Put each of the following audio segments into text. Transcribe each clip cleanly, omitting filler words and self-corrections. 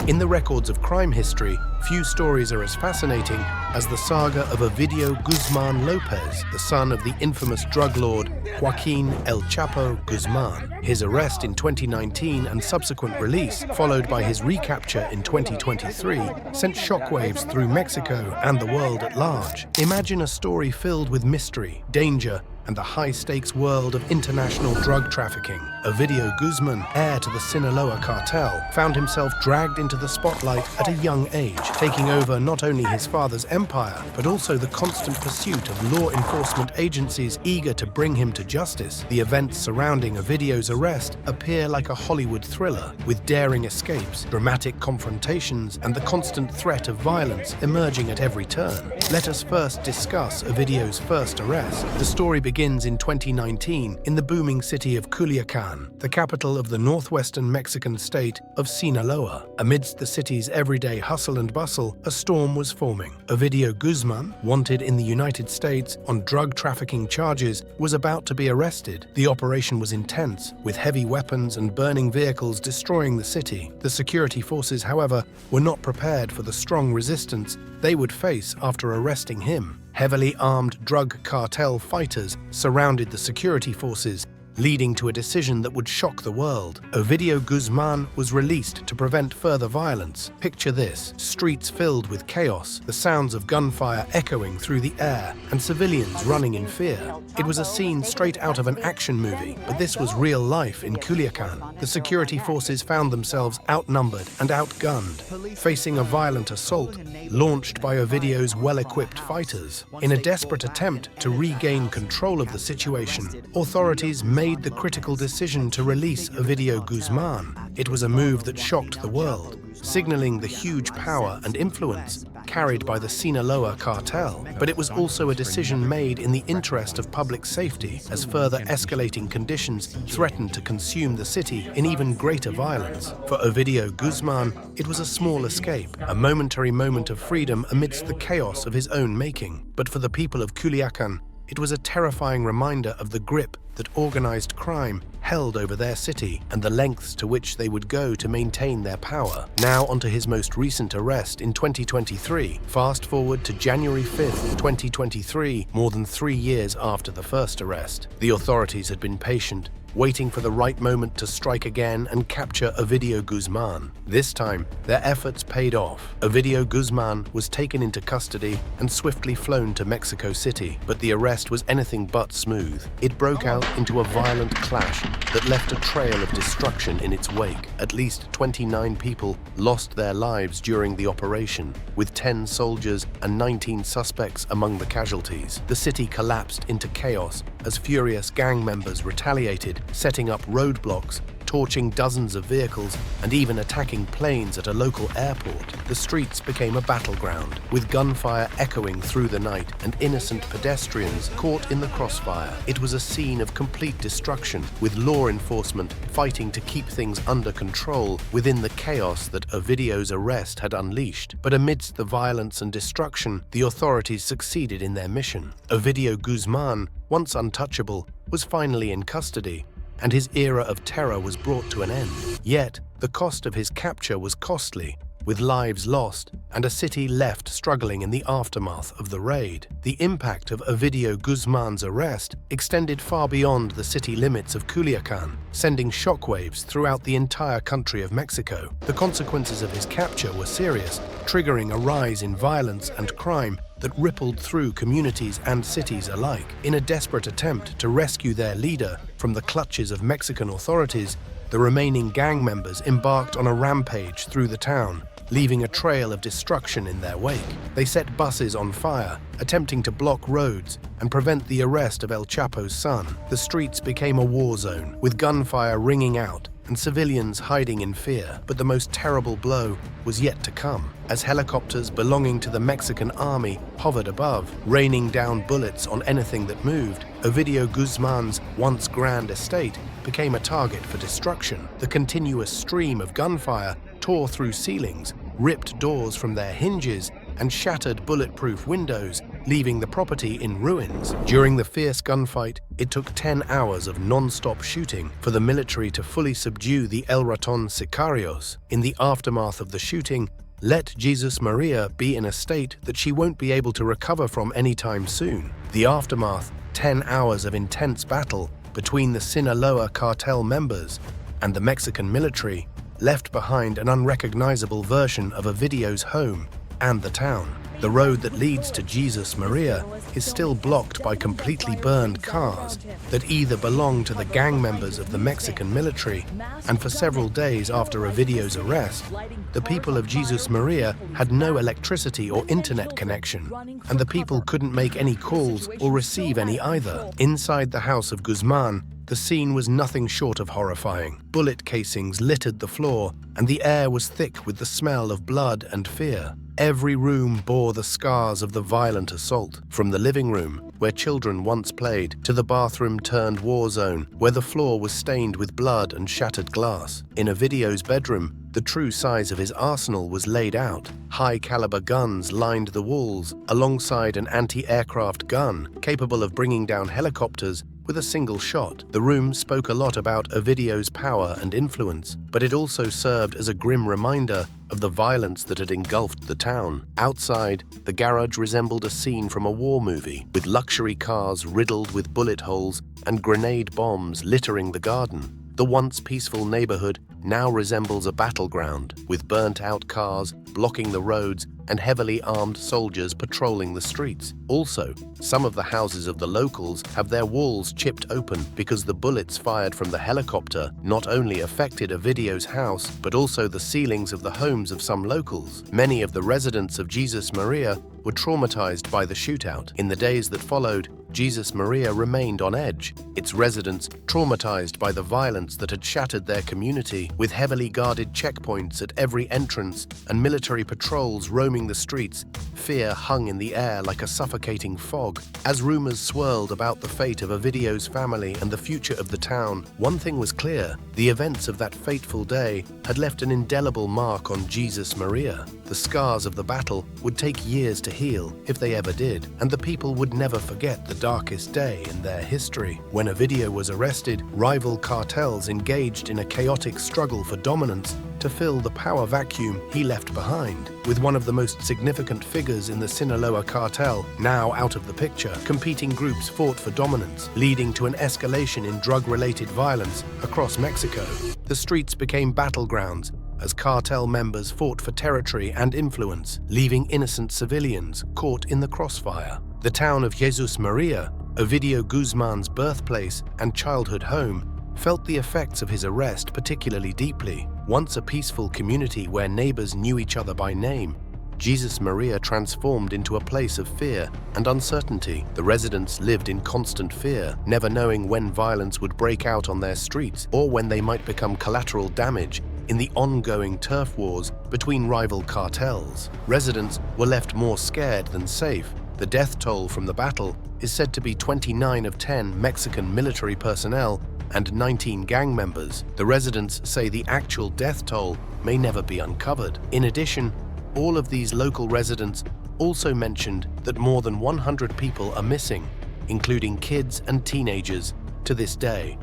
In the records of crime history, few stories are as fascinating as the saga of Ovidio Guzmán López, the son of the infamous drug lord Joaquín El Chapo Guzmán. His arrest in 2019 and subsequent release, followed by his recapture in 2023, sent shockwaves through Mexico and the world at large. Imagine a story filled with mystery, danger, and the high-stakes world of international drug trafficking. Ovidio Guzmán, heir to the Sinaloa cartel, found himself dragged into the spotlight at a young age, taking over not only his father's empire, but also the constant pursuit of law enforcement agencies eager to bring him to justice. The events surrounding Ovidio's arrest appear like a Hollywood thriller, with daring escapes, dramatic confrontations, and the constant threat of violence emerging at every turn. Let us first discuss Ovidio's first arrest. The story begins in 2019 in the booming city of Culiacán, the capital of the northwestern Mexican state of Sinaloa. Amidst the city's everyday hustle and bustle, a storm was forming. Ovidio Guzmán, wanted in the United States on drug trafficking charges, was about to be arrested. The operation was intense, with heavy weapons and burning vehicles destroying the city. The security forces, however, were not prepared for the strong resistance they would face after arresting him. Heavily armed drug cartel fighters surrounded the security forces, leading to a decision that would shock the world. Ovidio Guzmán was released to prevent further violence. Picture this: streets filled with chaos, the sounds of gunfire echoing through the air, and civilians running in fear. It was a scene straight out of an action movie, but this was real life in Culiacán. The security forces found themselves outnumbered and outgunned, facing a violent assault launched by Ovidio's well-equipped fighters. In a desperate attempt to regain control of the situation, authorities made the critical decision to release Ovidio Guzmán. It was a move that shocked the world, signaling the huge power and influence carried by the Sinaloa cartel. But it was also a decision made in the interest of public safety, as further escalating conditions threatened to consume the city in even greater violence. For Ovidio Guzmán, it was a small escape, a momentary moment of freedom amidst the chaos of his own making. But for the people of Culiacán, it was a terrifying reminder of the grip that organized crime held over their city and the lengths to which they would go to maintain their power. Now onto his most recent arrest in 2023. Fast forward to January 5th, 2023, more than 3 years after the first arrest. The authorities had been patient, waiting for the right moment to strike again and capture Ovidio Guzmán. This time, their efforts paid off. Ovidio Guzmán was taken into custody and swiftly flown to Mexico City, but the arrest was anything but smooth. It broke out into a violent clash that left a trail of destruction in its wake. At least 29 people lost their lives during the operation, with 10 soldiers and 19 suspects among the casualties. The city collapsed into chaos as furious gang members retaliated, setting up roadblocks, torching dozens of vehicles, and even attacking planes at a local airport. The streets became a battleground, with gunfire echoing through the night and innocent pedestrians caught in the crossfire. It was a scene of complete destruction, with law enforcement fighting to keep things under control within the chaos that Ovidio's arrest had unleashed. But amidst the violence and destruction, the authorities succeeded in their mission. Ovidio Guzmán, once untouchable, was finally in custody, and his era of terror was brought to an end. Yet, the cost of his capture was costly, with lives lost and a city left struggling in the aftermath of the raid. The impact of Ovidio Guzmán's arrest extended far beyond the city limits of Culiacán, sending shockwaves throughout the entire country of Mexico. The consequences of his capture were serious, triggering a rise in violence and crime that rippled through communities and cities alike. In a desperate attempt to rescue their leader from the clutches of Mexican authorities, the remaining gang members embarked on a rampage through the town, leaving a trail of destruction in their wake. They set buses on fire, attempting to block roads and prevent the arrest of El Chapo's son. The streets became a war zone, with gunfire ringing out and civilians hiding in fear. But the most terrible blow was yet to come, as helicopters belonging to the Mexican army hovered above, raining down bullets on anything that moved. Ovidio Guzmán's once grand estate became a target for destruction. The continuous stream of gunfire tore through ceilings, ripped doors from their hinges, and shattered bulletproof windows, leaving the property in ruins. During the fierce gunfight, it took 10 hours of non-stop shooting for the military to fully subdue the El Raton sicarios. In the aftermath of the shooting, let Jesus Maria be in a state that she won't be able to recover from anytime soon. The aftermath, 10 hours of intense battle between the Sinaloa cartel members and the Mexican military, left behind an unrecognizable version of Ovidio's home and the town. The road that leads to Jesus Maria is still blocked by completely burned cars that either belong to the gang members of the Mexican military, and for several days after Ovidio's arrest, the people of Jesus Maria had no electricity or internet connection, and the people couldn't make any calls or receive any either. Inside the house of Guzmán, the scene was nothing short of horrifying. Bullet casings littered the floor, and the air was thick with the smell of blood and fear. Every room bore the scars of the violent assault, from the living room, where children once played, to the bathroom turned war zone, where the floor was stained with blood and shattered glass. In Ovidio's bedroom, the true size of his arsenal was laid out. High-caliber guns lined the walls, alongside an anti-aircraft gun capable of bringing down helicopters with a single shot. The room spoke a lot about Ovidio's power and influence, but it also served as a grim reminder of the violence that had engulfed the town. Outside, the garage resembled a scene from a war movie, with luxury cars riddled with bullet holes and grenade bombs littering the garden. The once peaceful neighborhood now resembles a battleground, with burnt-out cars blocking the roads and heavily armed soldiers patrolling the streets. Also, some of the houses of the locals have their walls chipped open because the bullets fired from the helicopter not only affected Ovidio's house, but also the ceilings of the homes of some locals. Many of the residents of Jesus Maria were traumatized by the shootout. In the days that followed, Jesus Maria remained on edge, its residents traumatized by the violence that had shattered their community, with heavily guarded checkpoints at every entrance and military patrols roaming the streets. Fear hung in the air like a suffocating fog. As rumors swirled about the fate of Ovidio's family and the future of the town, one thing was clear: the events of that fateful day had left an indelible mark on Jesus Maria. The scars of the battle would take years to heal, if they ever did, and the people would never forget the darkest day in their history. When Ovidio was arrested, rival cartels engaged in a chaotic struggle for dominance to fill the power vacuum he left behind. With one of the most significant figures in the Sinaloa cartel now out of the picture, competing groups fought for dominance, leading to an escalation in drug-related violence across Mexico. The streets became battlegrounds as cartel members fought for territory and influence, leaving innocent civilians caught in the crossfire. The town of Jesus Maria, Ovidio Guzmán's birthplace and childhood home, felt the effects of his arrest particularly deeply. Once a peaceful community where neighbors knew each other by name, Jesus Maria transformed into a place of fear and uncertainty. The residents lived in constant fear, never knowing when violence would break out on their streets or when they might become collateral damage in the ongoing turf wars between rival cartels. Residents were left more scared than safe. The death toll from the battle is said to be 29 of 10 Mexican military personnel and 19 gang members. The residents say the actual death toll may never be uncovered. In addition, all of these local residents also mentioned that more than 100 people are missing, including kids and teenagers, to this day.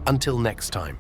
Until next time.